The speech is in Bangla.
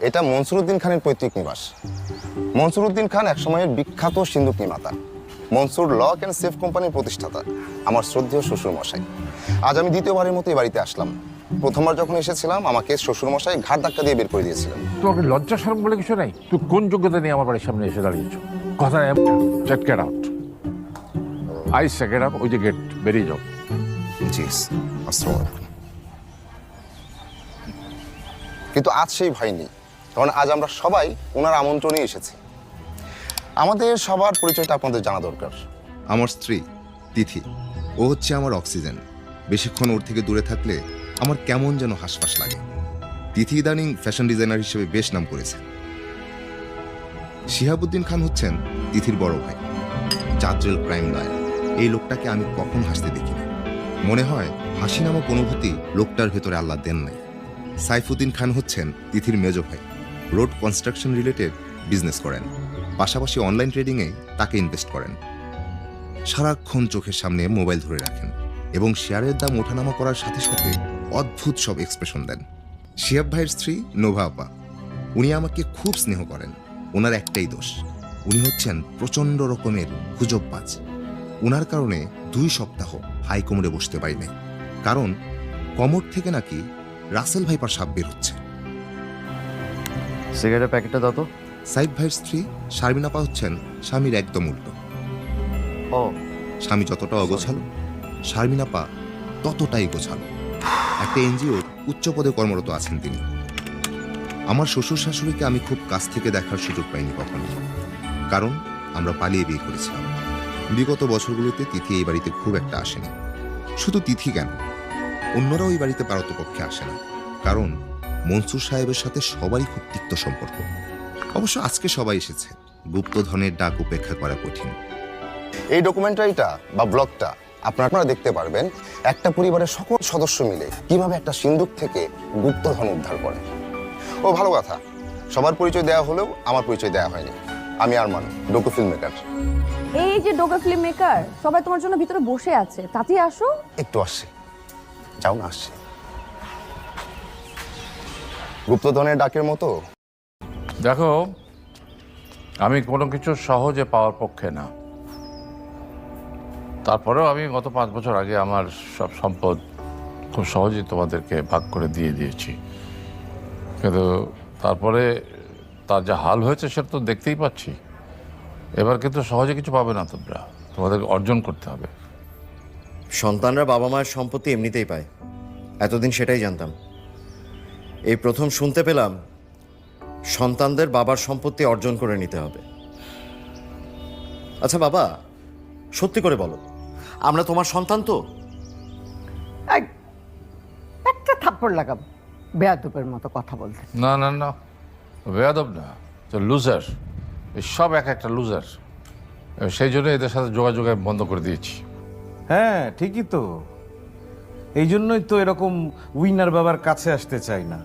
এটা মনসুর উদ্দিন খানের পৈতৃক নিবাস। মনসুর উদ্দিন খান একসময়ের বিখ্যাত সিন্ধুক নির্মাতা, মনসুর লক অ্যান্ড সেফ কোম্পানির প্রতিষ্ঠাতা, আমার শ্রদ্ধেয় শ্বশুর মশাই। আজ আমি দ্বিতীয়বারের মতো এই বাড়িতে আসলাম। প্রথমবার যখন এসেছিলাম আমাকে শ্বশুর মশাই ঘাট ধাক্কা দিয়ে বের করে দিয়েছিলেন। তোমাকে লজ্জা শরম বলে কিছু নাই? তুই কোন যোগ্যতা নিয়ে আমার বাড়ির সামনে এসে দাঁড়িয়েছো? কথা get out. I say get up, ওই যে গেট, বেরিয়ে যাও। জি, আসসালামু আলাইকুম। কিন্তু আজ সেই ভয় নেই, কারণ আজ আমরা সবাই ওনার আমন্ত্রণে এসেছি। আমাদের সবার পরিচয়টা আপনাদের জানা দরকার। আমার স্ত্রী তিথি, ও হচ্ছে আমার অক্সিজেন। বেশিক্ষণ ওর থেকে দূরে থাকলে আমার কেমন যেন হাসফাস লাগে। তিথি ইদানিং ফ্যাশন ডিজাইনার হিসেবে বেশ নাম করেছে। শিহাবুদ্দিন খান হচ্ছেন তিথির বড় ভাই, জাদ্রেল ক্রাইম লয়ার। এই লোকটাকে আমি কখন হাসতে দেখিনি। মনে হয় হাসি নামক অনুভূতি লোকটার ভেতরে আল্লাহ দেন নাই। সাইফুদ্দিন খান হচ্ছেন তিথির মেজো ভাই, রোড কনস্ট্রাকশন রিলেটেড বিজনেস করেন, পাশাপাশি অনলাইন ট্রেডিংয়ে তাকে ইনভেস্ট করেন। সারাক্ষণ চোখের সামনে মোবাইল ধরে রাখেন এবং শেয়ারের দাম ওঠানামা করার সাথে সাথে অদ্ভুত সব এক্সপ্রেশন দেন। শিহাব ভাইয়ের স্ত্রী নোভা আপা, উনি আমাকে খুব স্নেহ করেন। ওনার একটাই দোষ, উনি হচ্ছেন প্রচণ্ড রকমের গুজববাজ। ওনার কারণে 2 সপ্তাহ হাই কোমরে বসতে পারি নাই, কারণ কমর থেকে নাকি রাসেল ভাইপার সাপ বের হচ্ছে। সিগারেটের প্যাকেটটা দাও তো। সাইফ ভাইয়ের স্ত্রী শারমিন আপা হচ্ছেন স্বামীর একদম উল্টো। ও, স্বামী যতটা অগোছালো, শারমিন আপা ততটাই গোছালো। একটা এনজিওর উচ্চ পদে কর্মরত আছেন তিনি। আমার শ্বশুর শাশুড়িকে আমি খুব কাছ থেকে দেখার সুযোগ পাইনি কখনো, কারণ আমরা পালিয়ে বিয়ে করেছিলাম। বিগত বছরগুলোতে তিথি এই বাড়িতে খুব একটা আসেনি। শুধু তিথি কেন, অন্যরাও এই বাড়িতে পারতপক্ষে আসে না, কারণ মনসুর সাহেবের সাথে সবারই খুব তিক্ত সম্পর্ক। অবশ্য আজকে সবাই এসেছে, গুপ্তধনের ডাক উপেক্ষা করা কঠিন। এই ডকুমেন্টারিটা বা ব্লগটা আপনারা দেখতে পারবেন একটা পরিবারের সকল সদস্য মিলে কিভাবে একটা সিন্ধুক থেকে গুপ্তধন উদ্ধার করে। ও ভালো কথা, সবার পরিচয় দেওয়া হলেও আমার পরিচয় দেওয়া হয়নি। আমি আরমান, ডকু ফিল্ম মেকার। এই যে ডোগা ফিল্ম মেকার, সবাই তোমার জন্য ভিতরে বসে আছে, তাতেই আসো। একটু আসছে, যাও না, আসছে। গুপ্তধনের ডাকের মতো। দেখো, আমি কোনো কিছু সহজে পাওয়ার পক্ষে না। তারপরেও আমি গত 5 বছর আগে আমার সব সম্পদ খুব সহজেই তোমাদেরকে ভাগ করে দিয়ে দিয়েছি। কিন্তু তারপরে তার যা হাল হয়েছে সেটা তো দেখতেই পাচ্ছি। এবার কিন্তু সহজে কিছু পাবে না, তোমাদেরকে অর্জন করতে হবে। সন্তানরা বাবা মায়ের সম্পত্তি এমনিতেই পায়, এতদিন সেটাই জানতাম। এই প্রথম শুনতে পেলাম সন্তানদের বাবার সম্পত্তি অর্জন করে নিতে হবে। আচ্ছা বাবা, সত্যি করে বলো, আমরা তোমার সন্তান তো? একটা থাপ্পড় লাগাবো, বেয়াদবের মতো কথা বলতে। না না না, বেয়াদব না, তো লুজার। সব একটা লুজার। সেই জন্য এদের সাথে যোগাযোগ আমি বন্ধ করে দিয়েছি। হ্যাঁ ঠিকই তো, এই জন্যই তো এরকম উইনার বাবার কাছে আসতে চাই না।